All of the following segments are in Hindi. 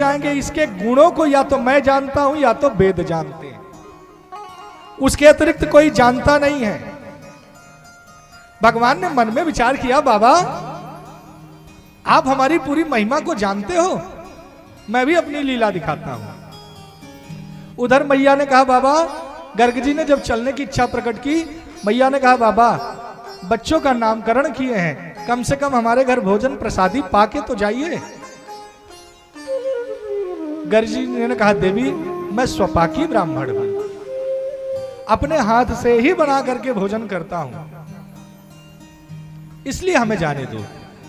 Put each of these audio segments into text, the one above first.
जाएंगे इसके गुणों को या तो मैं जानता हूं या तो वेद जानते हैं, उसके अतिरिक्त कोई जानता नहीं है। भगवान ने मन में विचार किया, बाबा आप हमारी पूरी महिमा को जानते हो, मैं भी अपनी लीला दिखाता हूं। उधर मैया ने कहा, बाबा गर्ग जी ने जब चलने की इच्छा प्रकट की, मैया ने कहा, बाबा बच्चों का नामकरण किए हैं, कम से कम हमारे घर भोजन प्रसादी पाके तो जाइए। गर्ग जी ने कहा, देवी मैं स्वपाकी ब्राह्मण हूं, अपने हाथ से ही बना करके भोजन करता हूं, इसलिए हमें जाने दो।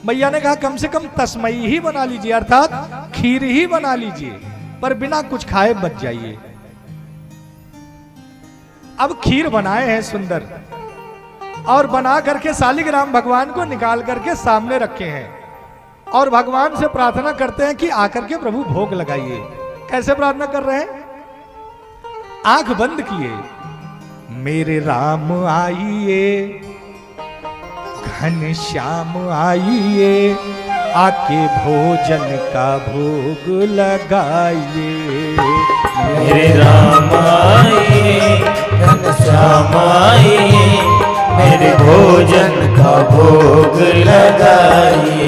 मैया ने कहा, कम से कम तस्मई ही बना लीजिए, अर्थात खीर ही बना लीजिए, पर बिना कुछ खाए बच जाइए। अब खीर बनाए हैं सुंदर, और बना करके शालिग्राम भगवान को निकाल करके सामने रखे हैं, और भगवान से प्रार्थना करते हैं कि आकर के प्रभु भोग लगाइए। कैसे प्रार्थना कर रहे हैं? आंख बंद किए, मेरे राम आइए, घन श्याम आइए, आके भोजन का भोग लगाइए। मेरे राम आइए, घन श्याम आइए, मेरे भोजन का भोग लगाइए।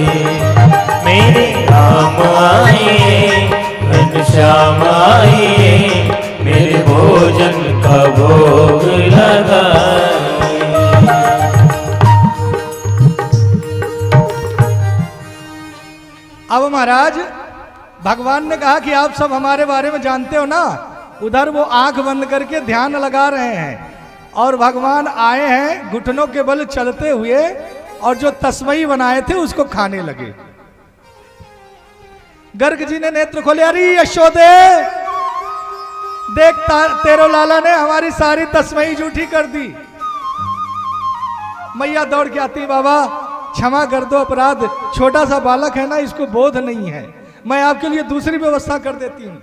मेरे राम आइए, घन श्याम आइए, मेरे भोजन का भोग लगाइए। अब महाराज भगवान ने कहा कि आप सब हमारे बारे में जानते हो ना। उधर वो आंख बंद करके ध्यान लगा रहे हैं, और भगवान आए हैं घुटनों के बल चलते हुए, और जो तस्मई बनाए थे उसको खाने लगे। गर्ग जी ने नेत्र खोले, अरे यशोदे देख तेरो लाला ने हमारी सारी तस्मई झूठी कर दी। मैया दौड़ के आती, बाबा क्षमा कर दो, अपराध, छोटा सा बालक है ना, इसको बोध नहीं है, मैं आपके लिए दूसरी व्यवस्था कर देती हूं।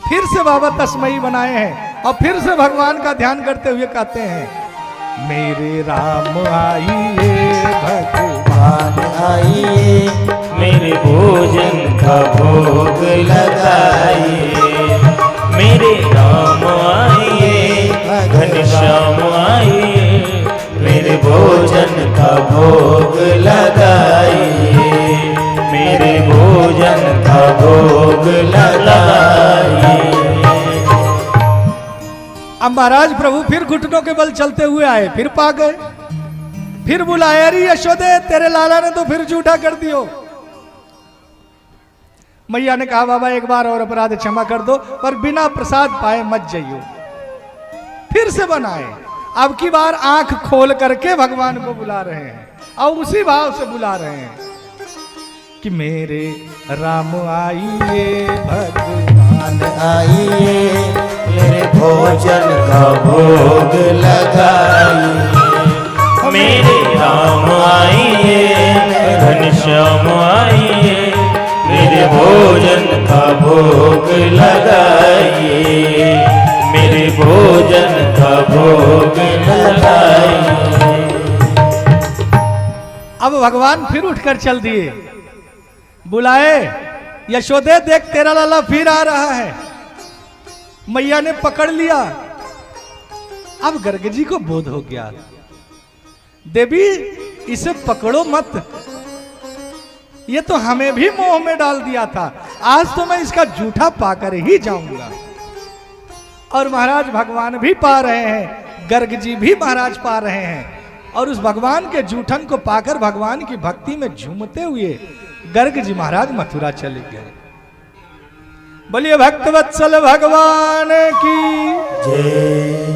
फिर से बाबा तस्मई बनाए हैं, और फिर से भगवान का ध्यान करते हुए कहते हैं, मेरे राम आइए, भगवान आइए, मेरे भोजन का भोग लगाइए। मेरे राम आइए, घन श्याम आइए, मेरे भोजन का भोग लगाइए। मेरे भोजन का भोग लगाइए। अब महाराज प्रभु फिर घुटनों के बल चलते हुए आए, फिर पा गए, फिर बुलाए, अरे यशोदे तेरे लाला ने तो फिर झूठा कर दियो। मैया ने कहा, बाबा एक बार और अपराध क्षमा कर दो, पर बिना प्रसाद पाए मत जाइयो। फिर से बनाए, अब की बार आंख खोल करके भगवान को बुला रहे हैं, और उसी भाव से बुला रहे हैं कि मेरे राम आइए, भगवान आइए, मेरे भोजन का भोग लगाइए। मेरे राम आइए, घन श्याम आइए, मेरे भोजन का भोग लगाइए। मेरे भोजन का भोग लगाइए। अब भगवान फिर उठकर चल दिए, बुलाए, यशोदे देख तेरा लाला फिर आ रहा है। मैया ने पकड़ लिया। अब गर्ग जी को बोध हो गया, देवी इसे पकड़ो मत, ये तो हमें भी मोह में डाल दिया था, आज तो मैं इसका जूठा पाकर ही जाऊंगा। और महाराज भगवान भी पा रहे हैं, गर्ग जी भी महाराज पा रहे हैं, और उस भगवान के जूठन को पाकर भगवान की भक्ति में झूमते हुए गर्ग जी महाराज मथुरा चले गए। बोलिए भक्तवत्सल भगवान की जय।